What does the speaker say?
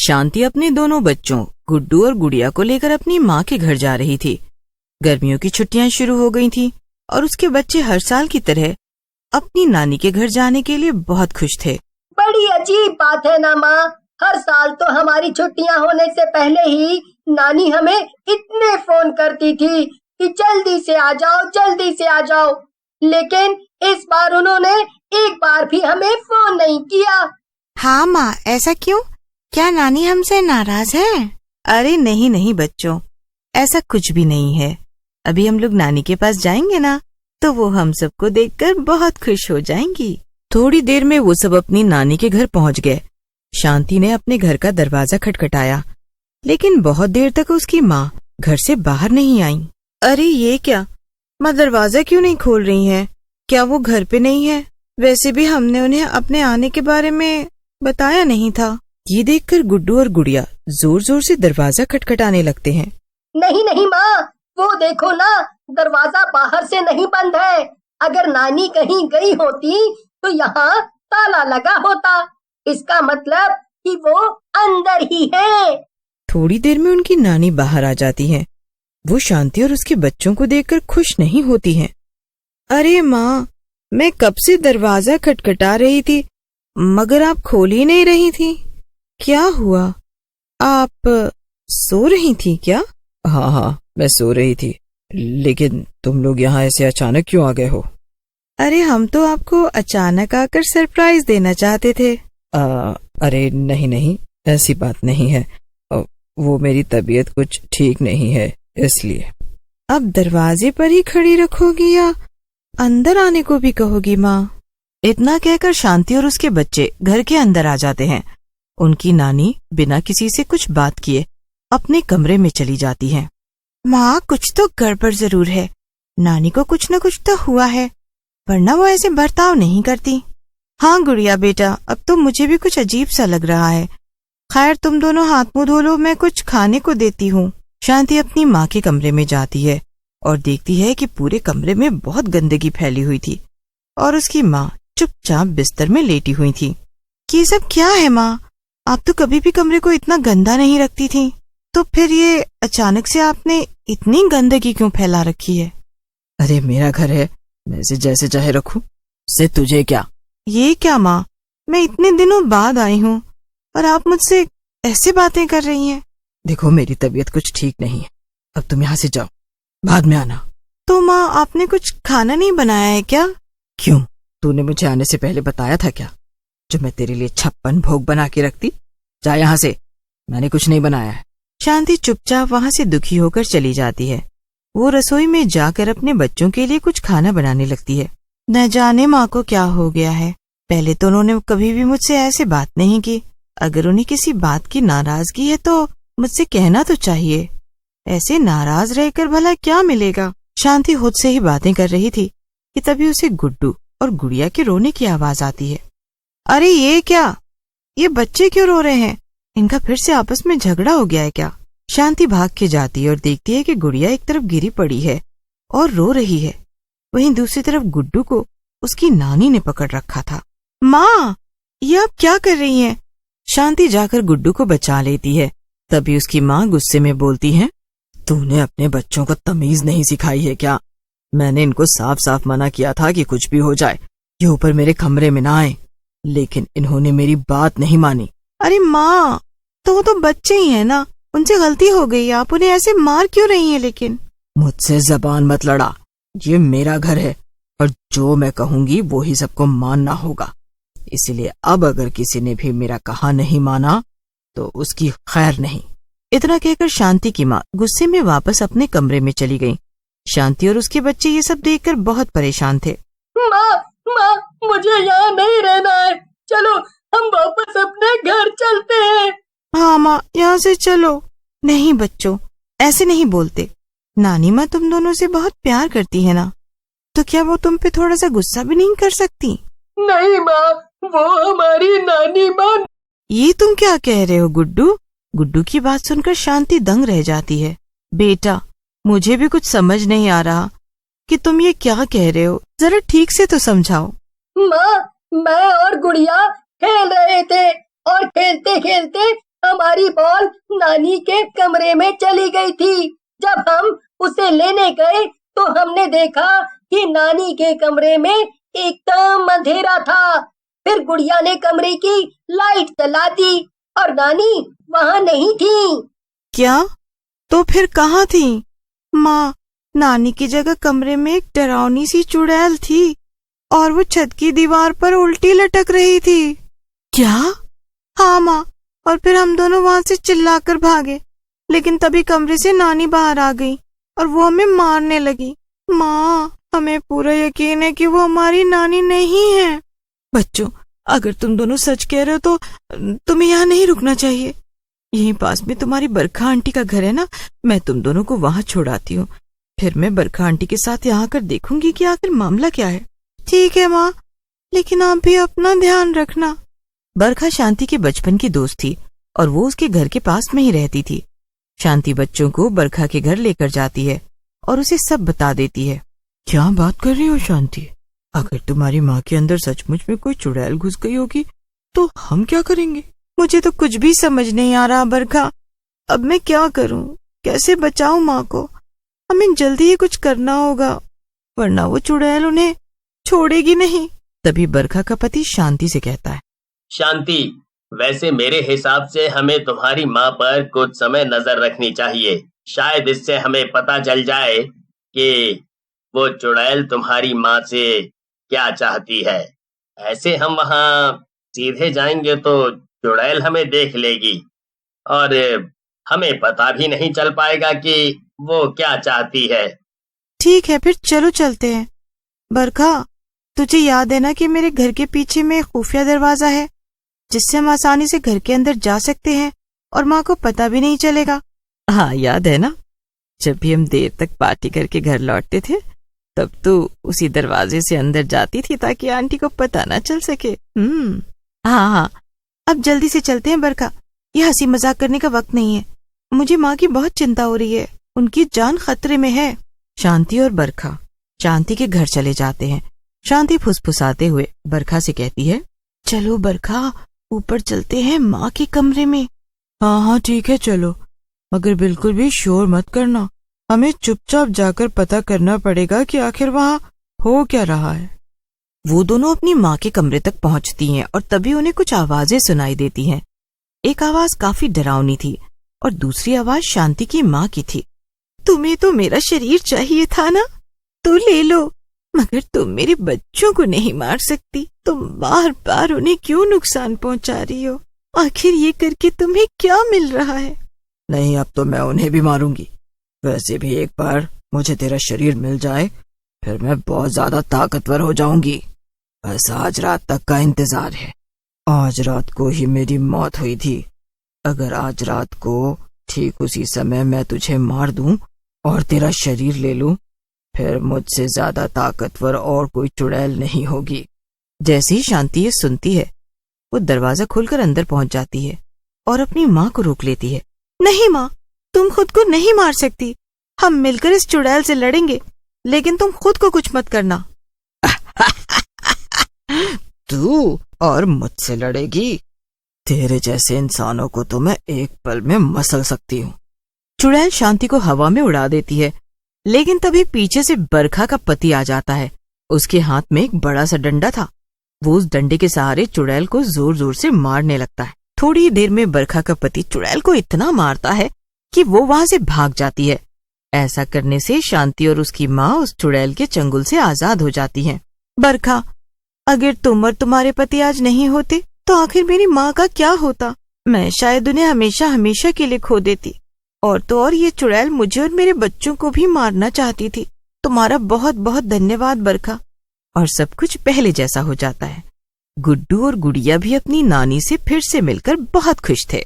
शांति अपने दोनों बच्चों गुड्डू और गुड़िया को लेकर अपनी माँ के घर जा रही थी। गर्मियों की छुट्टियां शुरू हो गई थीं और उसके बच्चे हर साल की तरह अपनी नानी के घर जाने के लिए बहुत खुश थे। बड़ी अजीब बात है ना माँ, हर साल तो हमारी छुट्टियां होने से पहले ही नानी हमें इतने फोन करती थी कि जल्दी से आ जाओ, जल्दी से आ जाओ, लेकिन इस बार उन्होंने एक बार भी हमें फोन नहीं किया। हाँ माँ, ऐसा क्यों? क्या नानी हमसे नाराज है? अरे नहीं नहीं बच्चों, ऐसा कुछ भी नहीं है। अभी हम लोग नानी के पास जाएंगे ना, तो वो हम सबको देखकर बहुत खुश हो जाएंगी। थोड़ी देर में वो सब अपनी नानी के घर पहुंच गए। शांति ने अपने घर का दरवाजा खटखटाया, लेकिन बहुत देर तक उसकी माँ घर से बाहर नहीं आई। अरे ये क्या, माँ दरवाजा क्यों नहीं खोल रही हैं? क्या वो घर पे नहीं है? वैसे भी हमने उन्हें अपने आने के बारे में बताया नहीं था। ये देखकर गुड्डू और गुड़िया जोर जोर से दरवाजा खटखटाने लगते हैं। नहीं नहीं माँ, वो देखो ना, दरवाजा बाहर से नहीं बंद है। अगर नानी कहीं गई होती तो यहाँ ताला लगा होता। इसका मतलब कि वो अंदर ही है। थोड़ी देर में उनकी नानी बाहर आ जाती है। वो शांति और उसके बच्चों को देखकर खुश नहीं होती हैं। अरे माँ, मैं कब से दरवाजा खटखटा रही थी, मगर आप खोल ही नहीं रही थी। क्या हुआ? आप सो रही थी क्या? हाँ, मैं सो रही थी, लेकिन तुम लोग यहाँ ऐसे अचानक क्यों आ गए हो? अरे हम तो आपको अचानक आकर सरप्राइज देना चाहते थे। अरे नहीं, ऐसी बात नहीं है। वो मेरी तबीयत कुछ ठीक नहीं है, इसलिए। अब दरवाजे पर ही खड़ी रखोगी या अंदर आने को भी कहोगी माँ? इतना कहकर शांति और उसके बच्चे घर के अंदर आ जाते हैं। उनकी नानी बिना किसी से कुछ बात किए अपने कमरे में चली जाती है। माँ, कुछ तो गड़बड़ जरूर है। नानी को कुछ न कुछ तो हुआ है, वरना वो ऐसे बर्ताव नहीं करती। हाँ गुड़िया बेटा, अब तो मुझे भी कुछ अजीब सा लग रहा है। खैर तुम दोनों हाथ मुंह धो लो, मैं कुछ खाने को देती हूँ। शांति अपनी माँ के कमरे में जाती है और देखती है कि पूरे कमरे में बहुत गंदगी फैली हुई थी और उसकी माँ चुपचाप बिस्तर में लेटी हुई थी। ये सब क्या है माँ? आप तो कभी भी कमरे को इतना गंदा नहीं रखती थी, तो फिर ये अचानक से आपने इतनी गंदगी क्यों फैला रखी है? अरे मेरा घर है, मैं इसे जैसे चाहे रखूं, इससे तुझे क्या? ये क्या माँ, मैं इतने दिनों बाद आई हूँ और आप मुझसे ऐसे बातें कर रही हैं। देखो मेरी तबीयत कुछ ठीक नहीं है, अब तुम यहाँ से जाओ, बाद में आना। तो माँ, आपने कुछ खाना नहीं बनाया है क्या? क्यों, तूने मुझे आने से पहले बताया था क्या, जो मैं तेरे लिए 56 भोग बना के रखती? जा यहाँ से, मैंने कुछ नहीं बनाया है। शांति चुपचाप वहाँ से दुखी होकर चली जाती है। वो रसोई में जाकर अपने बच्चों के लिए कुछ खाना बनाने लगती है। न जाने माँ को क्या हो गया है, पहले तो उन्होंने कभी भी मुझसे ऐसे बात नहीं की। अगर उन्हें किसी बात की नाराजगी है तो मुझसे कहना तो चाहिए। ऐसे नाराज रहकर भला क्या मिलेगा? शांति खुद से ही बातें कर रही थी कि तभी उसे गुड्डू और गुड़िया के रोने की आवाज आती है। अरे ये क्या, ये बच्चे क्यों रो रहे हैं? इनका फिर से आपस में झगड़ा हो गया है क्या? शांति भाग के जाती है और देखती है कि गुड़िया एक तरफ गिरी पड़ी है और रो रही है, वहीं दूसरी तरफ गुड्डू को उसकी नानी ने पकड़ रखा था। माँ, ये आप क्या कर रही हैं? शांति जाकर गुड्डू को बचा लेती है। तभी उसकी माँ गुस्से में बोलती है, तूने अपने बच्चों को तमीज नहीं सिखाई है क्या? मैंने इनको साफ साफ मना किया था कि कुछ भी हो जाए ये ऊपर मेरे कमरे में ना आए, लेकिन इन्होंने मेरी बात नहीं मानी। अरे माँ, तो वो तो बच्चे ही हैं ना, उनसे गलती हो गई, आप उन्हें ऐसे मार क्यों रही हैं? लेकिन मुझसे जबान मत लड़ा, ये मेरा घर है और जो मैं कहूंगी वो ही सबको मानना होगा। इसलिए अब अगर किसी ने भी मेरा कहा नहीं माना तो उसकी खैर नहीं। इतना कहकर शांति की माँ गुस्से में वापस अपने कमरे में चली गई। शांति और उसके बच्चे ये सब देखकर बहुत परेशान थे। माँ, मुझे यहाँ नहीं रहना है, चलो हम वापस अपने घर चलते हैं। हाँ माँ, यहाँ से चलो। नहीं बच्चों, ऐसे नहीं बोलते। नानी माँ तुम दोनों से बहुत प्यार करती है ना, तो क्या वो तुम पे थोड़ा सा गुस्सा भी नहीं कर सकती? नहीं माँ, वो हमारी नानी माँ। ये तुम क्या कह रहे हो गुड्डू? गुड्डू की बात सुनकर शांति दंग रह जाती है। बेटा, मुझे भी कुछ समझ नहीं आ रहा कि तुम ये क्या कह रहे हो, जरा ठीक से तो समझाओ। माँ, मैं और गुड़िया खेल रहे थे और खेलते खेलते हमारी बॉल नानी के कमरे में चली गई थी। जब हम उसे लेने गए तो हमने देखा कि नानी के कमरे में एकदम अंधेरा था। फिर गुड़िया ने कमरे की लाइट जला दी और नानी वहाँ नहीं थी। क्या? तो फिर कहाँ थी? माँ, नानी की जगह कमरे में एक डरावनी सी चुड़ैल थी और वो छत की दीवार पर उल्टी लटक रही थी। क्या? हाँ माँ, और फिर हम दोनों वहाँ से चिल्लाकर भागे, लेकिन तभी कमरे से नानी बाहर आ गई और वो हमें मारने लगी। माँ, हमें पूरा यकीन है कि वो हमारी नानी नहीं है। बच्चों, अगर तुम दोनों सच कह रहे हो तो तुम्हें यहाँ नहीं रुकना चाहिए। यहीं पास में तुम्हारी बरखा आंटी का घर है ना, मैं तुम दोनों को वहाँ छोड़ाती हूँ। फिर मैं बरखा आंटी के साथ यहाँ कर देखूंगी कि आखिर मामला क्या है। ठीक है माँ, लेकिन आप भी अपना ध्यान रखना। बरखा शांति के बचपन की दोस्त थी और वो उसके घर के पास में ही रहती थी। शांति बच्चों को बरखा के घर लेकर जाती है और उसे सब बता देती है। क्या बात कर रही हो शांति? अगर तुम्हारी माँ के अंदर सचमुच में कोई चुड़ैल घुस गई होगी तो हम क्या करेंगे? मुझे तो कुछ भी समझ नहीं आ रहा बरखा। अब मैं क्या करूं? कैसे बचाऊं माँ को? हमें जल्दी ही कुछ करना होगा, वरना वो चुड़ैल उन्हें छोड़ेगी नहीं। तभी बरखा का पति शांति से कहता है, शांति, वैसे मेरे हिसाब से हमें तुम्हारी माँ पर कुछ समय नजर रखनी चाहिए। शायद इससे हमें पता चल जाए कि वो चुड़ैल तुम्हारी माँ से क्या चाहती है। ऐसे हम वहाँ सीधे जाएंगे तो चुड़ैल हमें देख लेगी और हमें पता भी नहीं चल पाएगा कि वो क्या चाहती है। ठीक है, फिर चलो चलते हैं। बरखा, तुझे याद है ना कि मेरे घर के पीछे में खुफिया दरवाजा है जिससे हम आसानी से घर के अंदर जा सकते हैं और माँ को पता भी नहीं चलेगा। हाँ, याद है ना, जब भी हम देर तक पार्टी करके घर लौटते थे तब तो उसी दरवाजे से अंदर जाती थी ताकि आंटी को पता ना चल सके। हाँ, अब जल्दी से चलते हैं बरखा, ये हंसी मजाक करने का वक्त नहीं है। मुझे माँ की बहुत चिंता हो रही है, उनकी जान खतरे में है। शांति और बरखा शांति के घर चले जाते हैं। शांति फुसफुसाते हुए बरखा से कहती है, चलो बरखा, ऊपर चलते हैं माँ के कमरे में। हाँ ठीक है, चलो, मगर बिल्कुल भी शोर मत करना। हमें चुपचाप जाकर पता करना पड़ेगा कि आखिर वहाँ हो क्या रहा है। वो दोनों अपनी माँ के कमरे तक पहुँचती हैं और तभी उन्हें कुछ आवाजें सुनाई देती हैं। एक आवाज काफी डरावनी थी और दूसरी आवाज शांति की माँ की थी। तुम्हें तो मेरा शरीर चाहिए था ना, तो ले लो, मगर तुम मेरे बच्चों को नहीं मार सकती। तुम बार बार उन्हें क्यों नुकसान पहुंचा रही हो? आखिर ये करके तुम्हें क्या मिल रहा है? नहीं, अब तो मैं उन्हें भी मारूंगी। वैसे भी एक बार मुझे तेरा शरीर मिल जाए फिर मैं बहुत ज्यादा ताकतवर हो जाऊंगी। बस आज रात तक का इंतजार है। आज रात को ही मेरी मौत हुई थी। अगर आज रात को ठीक उसी समय मैं तुझे मार दूं और तेरा शरीर ले लूं, फिर मुझसे ज्यादा ताकतवर और कोई चुड़ैल नहीं होगी। जैसे ही शांति ये सुनती है वो दरवाजा खोलकर अंदर पहुंच जाती है और अपनी माँ को रोक लेती है। नहीं माँ, तुम खुद को नहीं मार सकती। हम मिलकर इस चुड़ैल से लड़ेंगे, लेकिन तुम खुद को कुछ मत करना। तू और मुझसे लड़ेगी? तेरे जैसे इंसानों को तो मैं एक पल में मसल सकती हूँ। चुड़ैल शांति को हवा में उड़ा देती है, लेकिन तभी पीछे से बरखा का पति आ जाता है। उसके हाथ में एक बड़ा सा डंडा था। वो उस डंडे के सहारे चुड़ैल को जोर जोर से मारने लगता है। थोड़ी ही देर में बरखा का पति चुड़ैल को इतना मारता है कि वो वहां से भाग जाती है। ऐसा करने से शांति और उसकी माँ उस चुड़ैल के चंगुल से आजाद हो जाती हैं। बरखा, अगर तुम और तुम्हारे पति आज नहीं होते तो आखिर मेरी माँ का क्या होता? मैं शायद उन्हें हमेशा हमेशा के लिए खो देती। और तो और ये चुड़ैल मुझे और मेरे बच्चों को भी मारना चाहती थी। तुम्हारा बहुत बहुत धन्यवाद बरखा। और सब कुछ पहले जैसा हो जाता है। गुड्डू और गुड़िया भी अपनी नानी से फिर से मिलकर बहुत खुश थे।